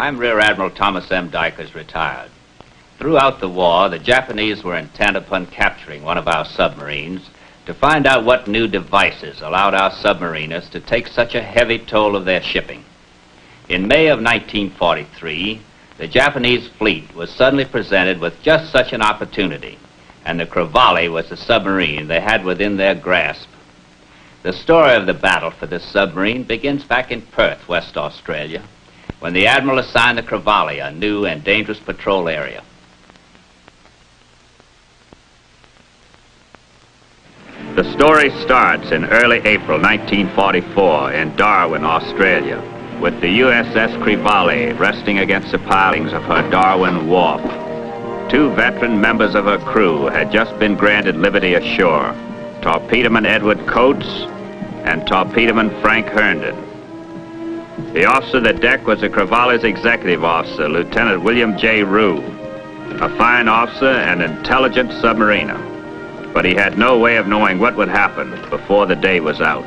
I'm Rear Admiral Thomas M. Dykers, retired. Throughout the war, the Japanese were intent upon capturing one of our submarines to find out what new devices allowed our submariners to take such a heavy toll of their shipping. In May of 1943, the Japanese fleet was suddenly presented with just such an opportunity, and the Crevalle was the submarine they had within their grasp. The story of the battle for this submarine begins back in Perth, West Australia, when the Admiral assigned the Crevalle a new and dangerous patrol area. The story starts in early April 1944 in Darwin, Australia, with the USS Crevalle resting against the pilings of her Darwin wharf. Two veteran members of her crew had just been granted liberty ashore, torpedoman Edward Coates and torpedoman Frank Herndon. The officer of the deck was the Crevalle's executive officer, Lieutenant William J. Rue, a fine officer and intelligent submariner. But he had no way of knowing what would happen before the day was out.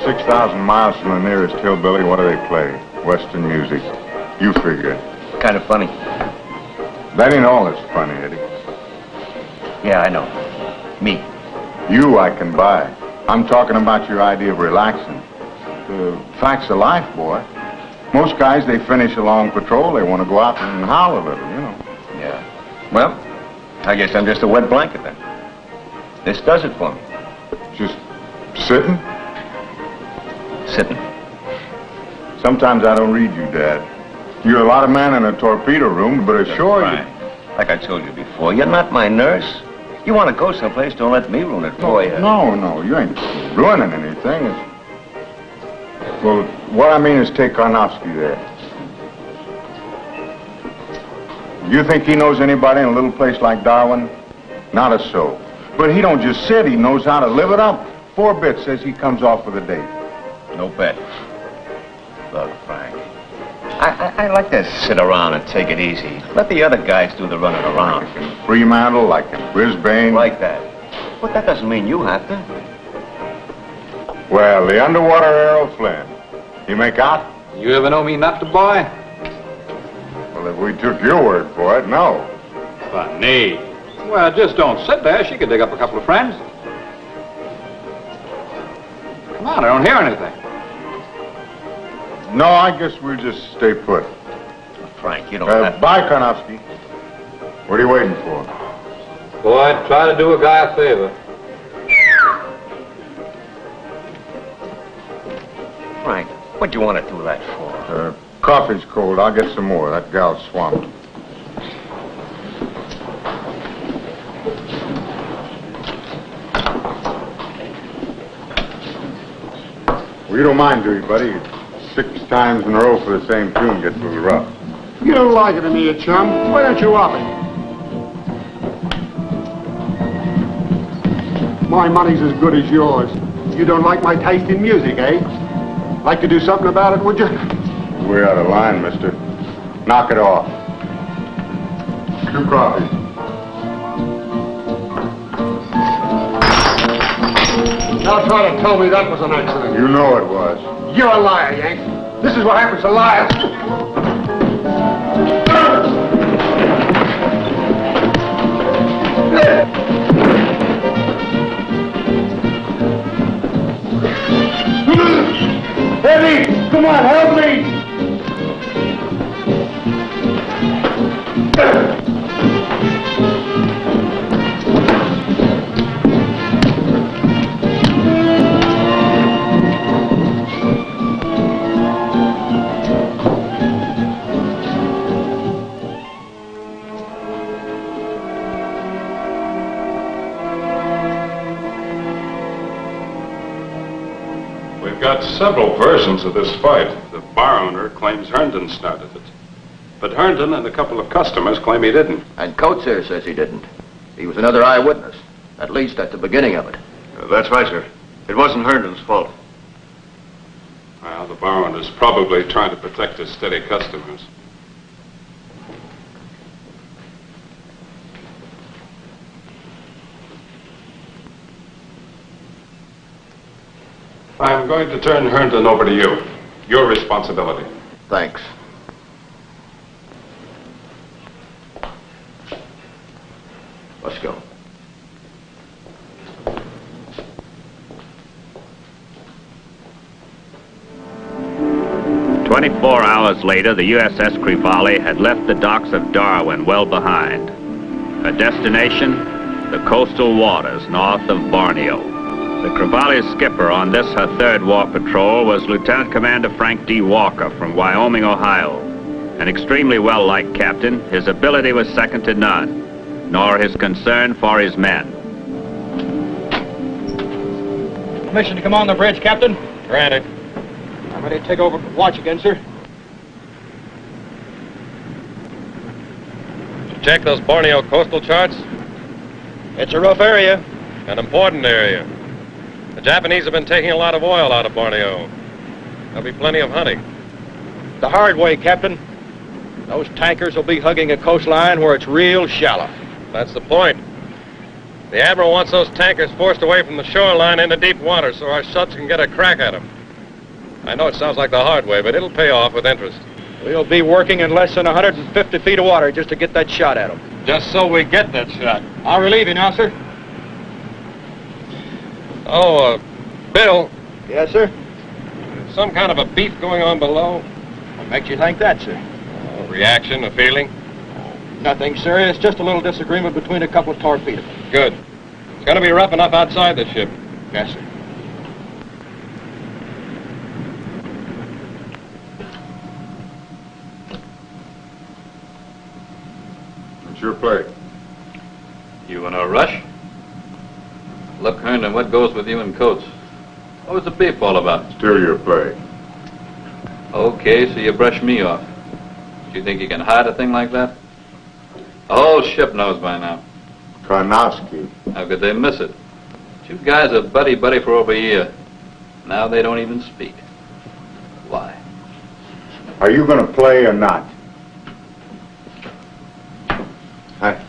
"6,000 miles from the nearest hillbilly, what do they play? Western music. You figure. Kind of funny. That ain't all that's funny, Eddie. Yeah, I know. Me. You I can buy. I'm talking about your idea of relaxing. The facts of life, boy. Most guys, they finish a long patrol, they want to go out and howl a little, you know. Yeah. Well, I guess I'm just a wet blanket then. This does it for me. Just sitting? Sitting. Sometimes I don't read you, Dad. You're a lot of man in a torpedo room, but ashore you... Like I told you before, you're not my nurse. You want to go someplace, don't let me ruin it for you. No, you ain't ruining anything. Well, what I mean is take Karnofsky there. You think he knows anybody in a little place like Darwin? Not a soul. But he don't just sit, he knows how to live it up. 4 bits says he comes off with a date. No bet. Look, Frank, I like to sit around and take it easy. Let the other guys do the running around. Like in Fremantle, like in Brisbane. Like that. But that doesn't mean you have to. Well, the underwater Errol Flynn. You make out? You ever know me not to buy? Well, if we took your word for it, no. Funny. Well, just don't sit there. She could dig up a couple of friends. Come on, I don't hear anything. No, I guess we'll just stay put. Frank, you don't have... Bye, Karnofsky. What are you waiting for? Boy, try to do a guy a favor. Frank, what'd you want to do that for? Coffee's cold. I'll get some more. That gal's swamped. Well, you don't mind, do you, buddy? 6 times in a row for the same tune gets a little rough. You don't like it in me, chum. Why don't you up it? My money's as good as yours. You don't like my taste in music, eh? Like to do something about it, would you? We're out of line, mister. Knock it off. 2 coffees. Now try to tell me that was an accident. You know it was. You're a liar, Yank. This is what happens to liars. Eddie, come on, help me! We've got several versions of this fight. The bar owner claims Herndon started it. But Herndon and a couple of customers claim he didn't. And Coates here says he didn't. He was another eyewitness, at least at the beginning of it. That's right, sir. It wasn't Herndon's fault. Well, the bar owner's probably trying to protect his steady customers. going to turn Herndon over to you. Your responsibility. Thanks. Let's go. "24 hours later, the USS Krivali had left the docks of Darwin well behind. Her destination, the coastal waters north of Borneo. The Krivali's skipper on this, her third war patrol, was Lieutenant Commander Frank D. Walker from Wyoming, Ohio. An extremely well-liked captain, his ability was second to none, nor his concern for his men. Permission to come on the bridge, Captain? Granted. I'm ready to take over watch again, sir. Did you check those Borneo coastal charts? It's a rough area. An important area. The Japanese have been taking a lot of oil out of Borneo. There'll be plenty of hunting. The hard way, Captain. Those tankers will be hugging a coastline where it's real shallow. That's the point. The Admiral wants those tankers forced away from the shoreline into deep water so our shots can get a crack at them. I know it sounds like the hard way, but it'll pay off with interest. We'll be working in less than 150 feet of water just to get that shot at them. Just so we get that shot. I'll relieve you now, sir. Oh, Bill, Yes, sir. some kind of a beef going on below? What makes you think that, sir? A reaction, a feeling? Nothing serious, just a little disagreement between a couple of torpedoes. Good. It's going to be rough enough outside the ship. Yes, sir. It's your play. You in a rush? Look, Herndon, what goes with you and Coates? What was the beef all about? Still your play. Okay, so you brush me off. Do you think you can hide a thing like that? The whole ship knows by now. Karnowski. How could they miss it? You guys are buddy-buddy for over a year. Now they don't even speak. Why? Are you going to play or not? Hi.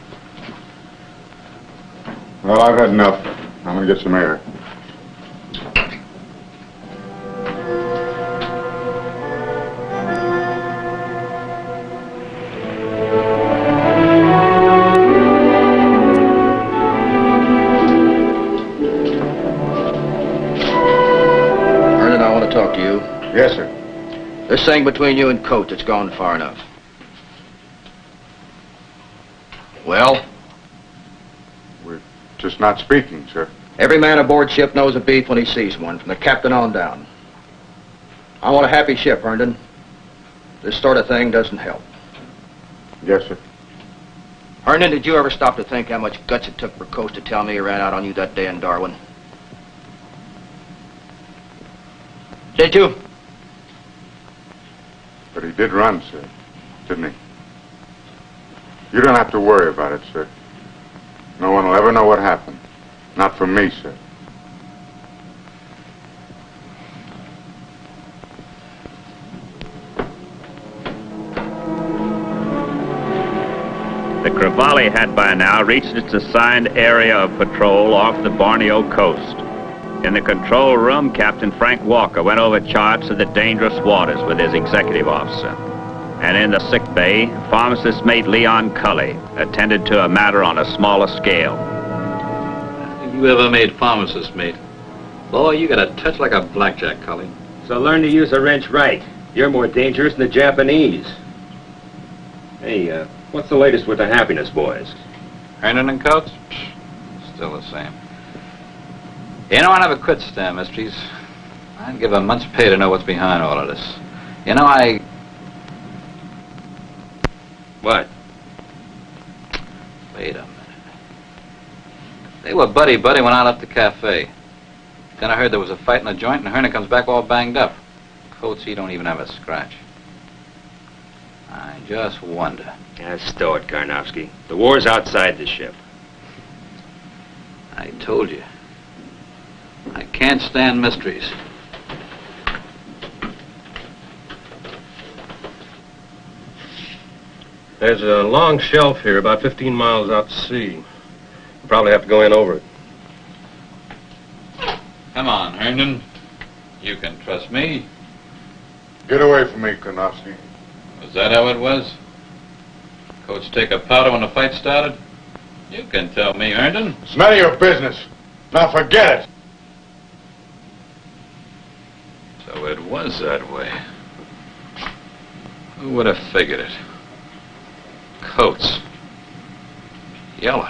Well, I've had enough. I'm going to get some air. Herndon, I want to talk to you. Yes, sir. This thing between you and Coates, it's gone far enough. Well? We're just not speaking, sir. Every man aboard ship knows a beef when he sees one, from the captain on down. I want a happy ship, Herndon. This sort of thing doesn't help. Yes, sir. Herndon, did you ever stop to think how much guts it took for Coates to tell me he ran out on you that day in Darwin? Did you? But he did run, sir. Didn't he? You don't have to worry about it, sir. No one will ever know what happened. Not from me, sir. The Krivali had by now reached its assigned area of patrol off the Borneo coast. In the control room, Captain Frank Walker went over charts of the dangerous waters with his executive officer. And in the sick bay, pharmacist mate Leon Cully attended to a matter on a smaller scale. You ever made pharmacist, mate? Boy, you got a touch like a blackjack, Cully. So learn to use a wrench right. You're more dangerous than the Japanese. Hey, what's the latest with the Happiness boys? Herndon and Coates? Still the same. You know, I never quit Stan Mysteries. I'd give a month's pay to know what's behind all of this. You know, What? Wait a minute. They were buddy-buddy when I left the cafe. Then I heard there was a fight in the joint, and Herndon comes back all banged up. Coates, he don't even have a scratch. I just wonder. Yeah, stow it, Karnowski. The war's outside the ship. I told you. I can't stand mysteries. There's a long shelf here, about 15 miles out to sea. You'll probably have to go in over it. Come on, Herndon. You can trust me. Get away from me, Konofsky. Was that how it was? Coach take a powder when the fight started? You can tell me, Herndon. It's none of your business. Now forget it. So it was that way. Who would have figured it? Coats. Yellow.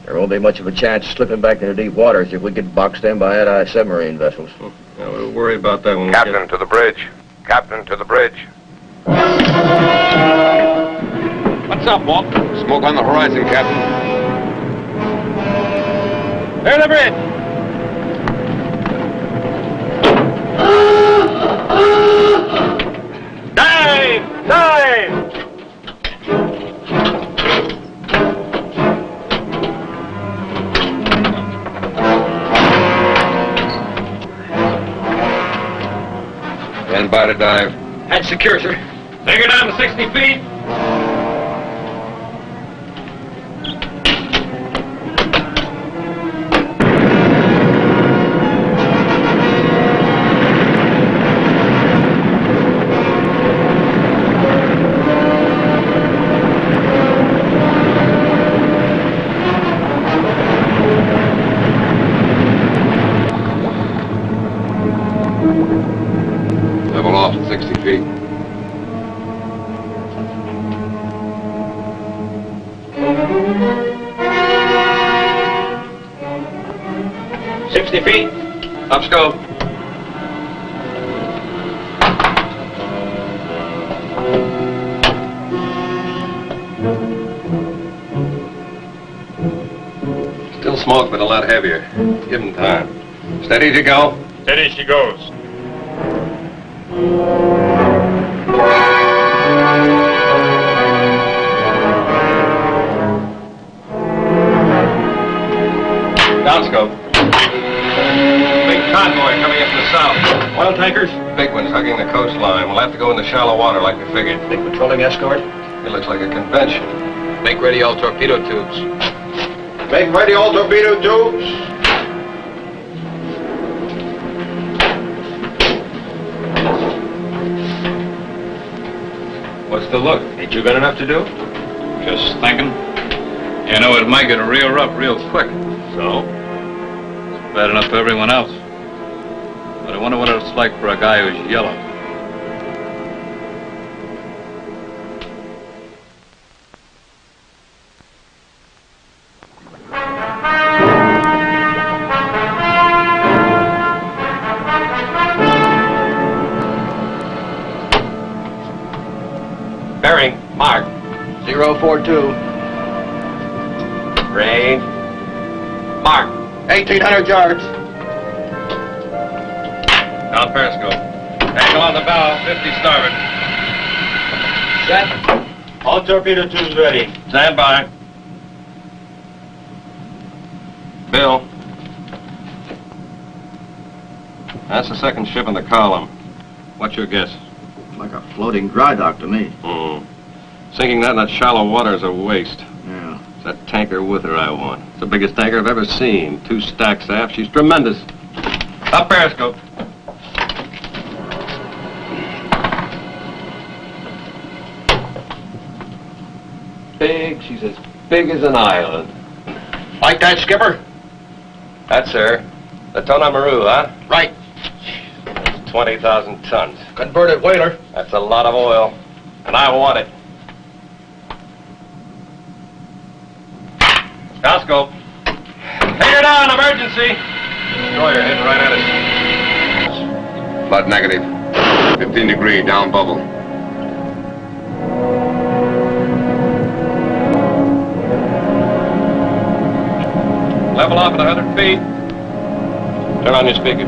There won't be much of a chance slipping back into deep waters if we get boxed in by anti submarine vessels. Yeah, we'll worry about that when Captain, to the bridge. Captain, to the bridge. What's up, Walt? Smoke on the horizon, Captain. Clear the bridge. Dive! Dive! Stand by to dive. That's secure, sir. Take her down to 60 feet. Level off at 60 feet. Up scope. Still smoke, but a lot heavier. Give him time. Steady as you go. Steady she goes. Down scope. Big convoy coming up from the south. Oil tankers? Big one's hugging the coastline. We'll have to go in the shallow water like we figured. Big patrolling escort? It looks like a convention. Make ready all torpedo tubes. Make ready all torpedo tubes. What's the look? Ain't you got enough to do? Just thinking. You know, it might get real rough real quick. So? It's bad enough for everyone else. But I wonder what it's like for a guy who's yellow. Bearing, mark. 042. Range. Mark. 1,800 yards. Down periscope. Angle on the bow, 50 starboard. Set. All torpedo tubes ready. Stand by. Bill. That's the second ship in the column. What's your guess? Like a floating dry dock to me. Sinking that in that shallow water is a waste. Yeah. It's that tanker with her I want. It's the biggest tanker I've ever seen. 2 stacks aft. She's tremendous. Up periscope. Big. She's as big as an island. Like that, Skipper? That's her. The Tona Maru, huh? Right. 20,000 tons. Converted whaler. That's a lot of oil. And I want it. Down scope. Take her down, emergency. Destroyer heading right at us. Flood negative. 15 degree, down bubble. Level off at 100 feet. Turn on your speaker.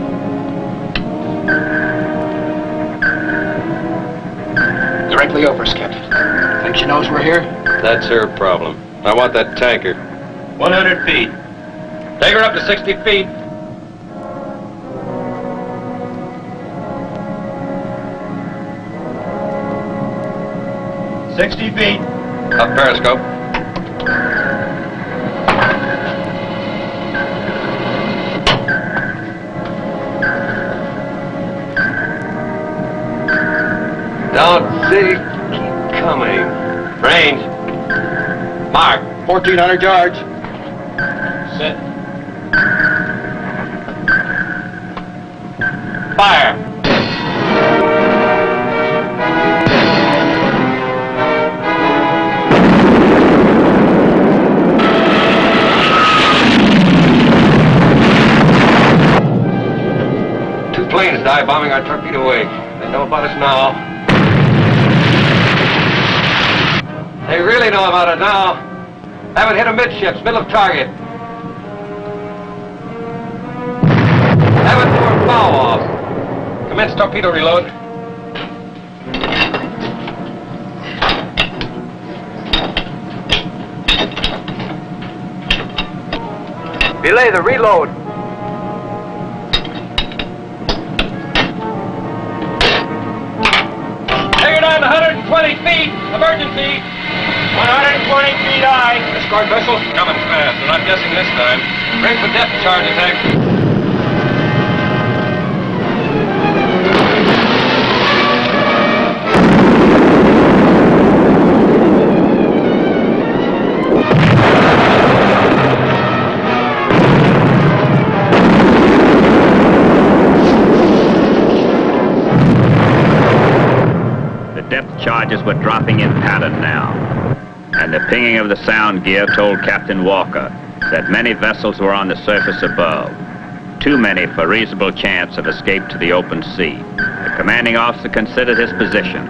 Directly over, Skip. Think she knows we're here? That's her problem. I want that tanker. 100 feet. Take her up to 60 feet. Up periscope. Don't see. Keep coming. Range. Mark. 1,400 yards. Set. Fire. Two planes dive bombing our torpedo wake. They know about us now. They really know about it now. Haven't hit amidships, middle of target. Haven't tore bow off. Commence torpedo reload. Belay the reload. Take her down to 120 feet. Emergency. 120 feet high. Escort vessel coming fast. They're not guessing this time. Bring for depth charge attack. Depth charges were dropping in pattern now, and the pinging of the sound gear told Captain Walker that many vessels were on the surface above, too many for reasonable chance of escape to the open sea. The commanding officer considered his position.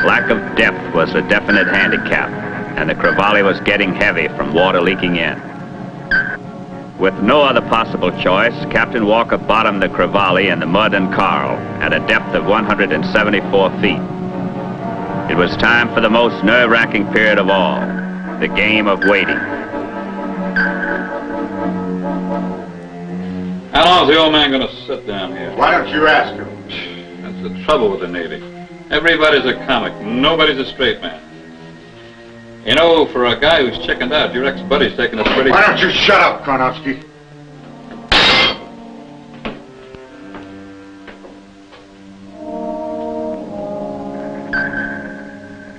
Lack of depth was a definite handicap, and the Crevalle was getting heavy from water leaking in. With no other possible choice, Captain Walker bottomed the Crevalle in the mud and coral at a depth of 174 feet. It was time for the most nerve-wracking period of all, the game of waiting. How long's the old man going to sit down here? Why don't you ask him? That's the trouble with the Navy. Everybody's a comic. Nobody's a straight man. You know, for a guy who's chickened out, your ex-buddy's taking a pretty... Why don't you shut up, Karnofsky?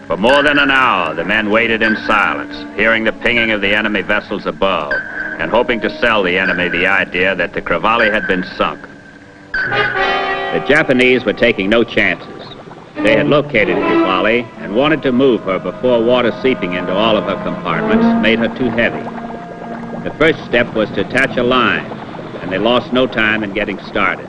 For more than an hour, the men waited in silence, hearing the pinging of the enemy vessels above, and hoping to sell the enemy the idea that the Crevalle had been sunk. The Japanese were taking no chances. They had located Crevalle and wanted to move her before water seeping into all of her compartments made her too heavy. The first step was to attach a line, and they lost no time in getting started.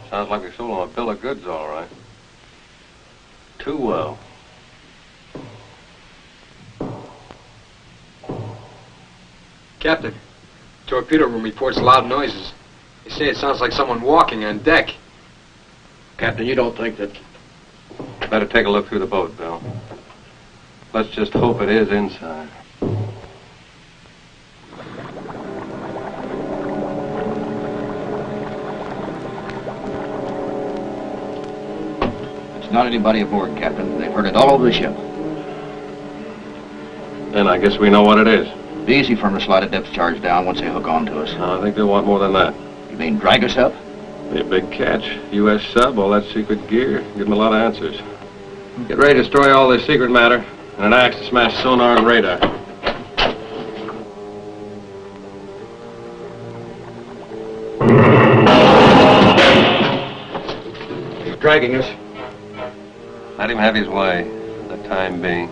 Sounds like we sold them a bill of goods, all right. Too well. Captain, torpedo room reports loud noises. They say it sounds like someone walking on deck. Captain, you don't think that... Better take a look through the boat, Bill. Let's just hope it is inside. Not anybody aboard, Captain. They've heard it all over the ship. Then I guess we know what it is. It'll be easy for them to slide a depth charge down once they hook on to us. I think they'll want more than that. You mean drag us up? Be a big catch. U.S. sub, all that secret gear. Give them a lot of answers. Get ready to destroy all this secret matter, and an axe to smash sonar and radar. He's dragging us. Let him have his way, for the time being.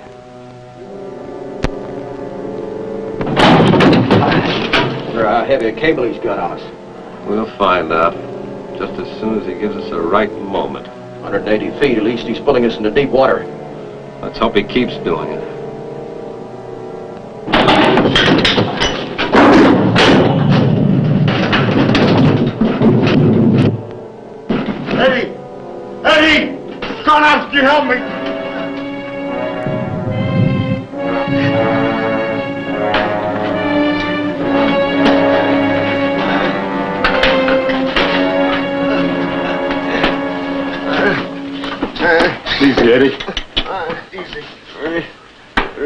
Wonder how heavy a cable he's got on us. We'll find out, just as soon as he gives us a right moment. 180 feet, at least he's pulling us into deep water. Let's hope he keeps doing it. Eddie! Eddie! Karnofsky, help me!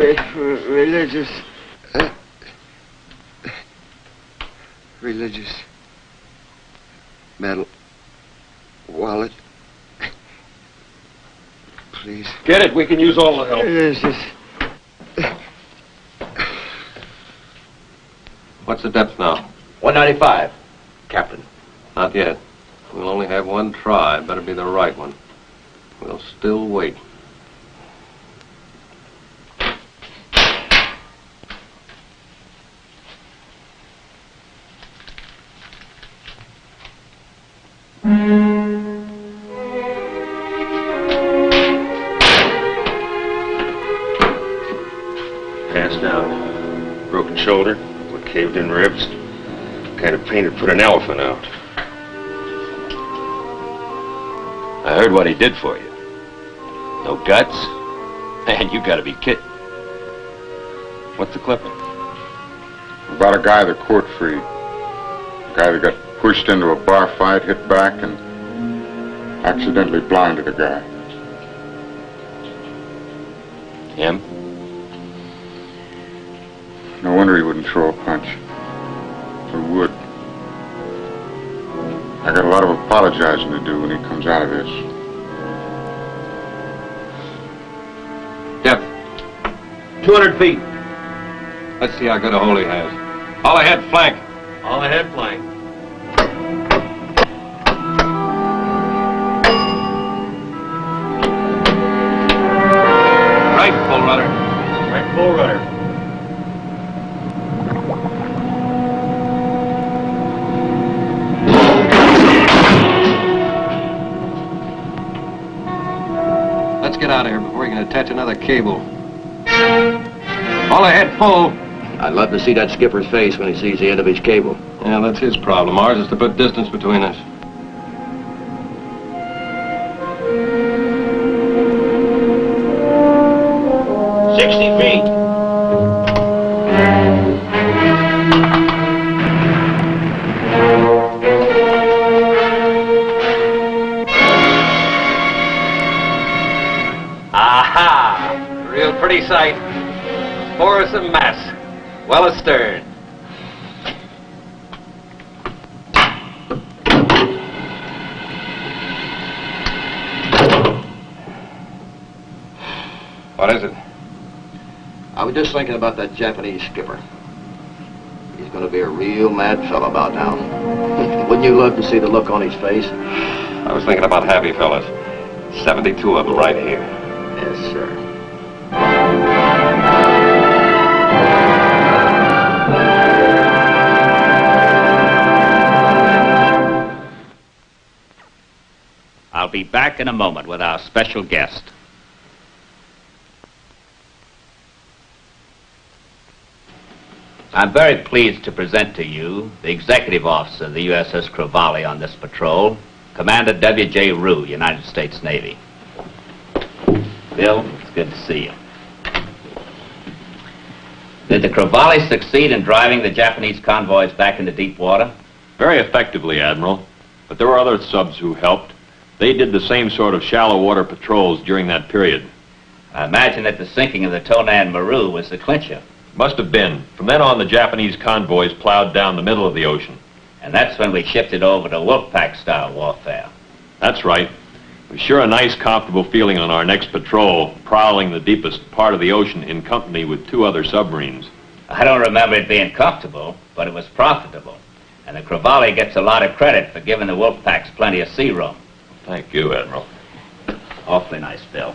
Religious. Religious. Medal. Wallet. Please. Get it. We can use all the help. Religious. What's the depth now? 195, Captain. Not yet. We'll only have one try. Better be the right one. We'll still wait. Passed out. Broken shoulder with caved-in ribs. Kind of pain that put an elephant out. I heard what he did for you. No guts? Man, you gotta be kidding. What's the clipping? About a guy the court freed. A guy that got pushed into a bar fight, hit back, and accidentally blinded a guy. Him? No wonder he wouldn't throw a punch. Who would? I got a lot of apologizing to do when he comes out of this. Depth. 200 feet. Let's see how good a hole he has. All ahead, flank. All ahead, flank. Right, full rudder. Right, full rudder. Let's get out of here before he can attach another cable. All ahead, full. I'd love to see that skipper's face when he sees the end of his cable. Yeah, that's his problem. Ours is to put distance between us. Aha! Real pretty sight. Fore us a mass. Well astern. What is it? I was just thinking about that Japanese skipper. He's going to be a real mad fellow about now. Wouldn't you love to see the look on his face? I was thinking about happy fellas. 72 of them right here. Yes, sir. I'll be back in a moment with our special guest. I'm very pleased to present to you the executive officer of the USS Crevalle on this patrol, Commander W.J. Rue, United States Navy. Bill, it's good to see you. Did the Crevalle succeed in driving the Japanese convoys back into deep water? Very effectively, Admiral. But there were other subs who helped. They did the same sort of shallow water patrols during that period. I imagine that the sinking of the Tonan Maru was the clincher. Must have been. From then on, the Japanese convoys plowed down the middle of the ocean. And that's when we shifted over to Wolfpack-style warfare. That's right. It was sure a nice, comfortable feeling on our next patrol, prowling the deepest part of the ocean in company with 2 other submarines. I don't remember it being comfortable, but it was profitable. And the Crevalle gets a lot of credit for giving the Wolfpacks plenty of sea room. Thank you, Admiral. Awfully nice, Bill.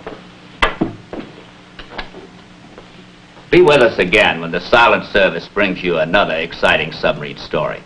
Be with us again when the Silent Service brings you another exciting submarine story.